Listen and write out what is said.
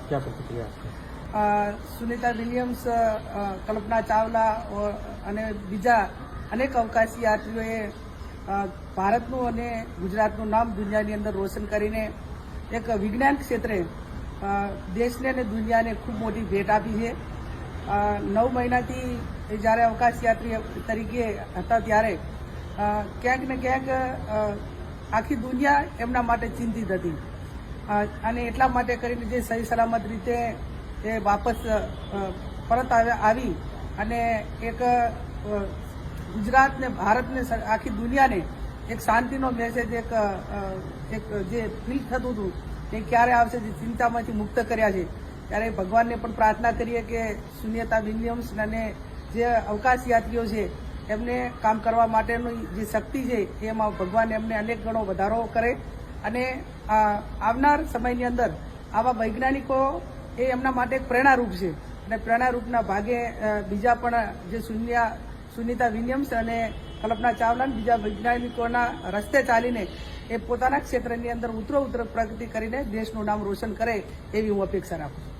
क्या प्रतिक्रिया आपकी? સુનિતા વિલિયમ્સ, કલ્પના ચાવલા અને બીજા અનેક અવકાશી યાત્રીઓએ ભારતનું અને ગુજરાતનું નામ દુનિયાની અંદર રોશન કરીને એક વિજ્ઞાન ક્ષેત્રે દેશને અને દુનિયાને ખૂબ મોટી ભેટ આપી છે. 9 મહિનાથી જ્યારે અવકાશ યાત્રી તરીકે હતા ત્યારે ક્યાંક ને ક્યાંક આખી દુનિયા એમના માટે ચિંતિત હતી અને એટલા માટે કરીને જે સહી સલામત રીતે એ વાપસ પરત આવી અને એક ગુજરાતને, ભારતને, આખી દુનિયાને એક શાંતિનો મેસેજ, એક જે ફીલ થતું હતું એ ક્યારે આવશે, જે ચિંતામાંથી મુક્ત કર્યા છે. ત્યારે ભગવાનને પણ પ્રાર્થના કરીએ કે સુનિતા વિલિયમ્સ અને જે અવકાશ યાત્રીઓ છે એમને કામ કરવા માટેની જે શક્તિ છે એમાં ભગવાન એમને અનેક ગણો વધારો કરે અને આવનાર સમયની અંદર આવા વૈજ્ઞાનિકો એ એમના માટે એક પ્રેરણારૂપ છે અને પ્રેરણારૂપના ભાગે બીજા પણ જે સુનિતા વિલિયમ્સ અને કલ્પના ચાવલા બીજા વૈજ્ઞાનિકોના રસ્તે ચાલીને એ પોતાના ક્ષેત્રની અંદર ઉત્તરોત્તર પ્રગતિ કરીને દેશનું નામ રોશન કરે એવી હું અપેક્ષા રાખું છું.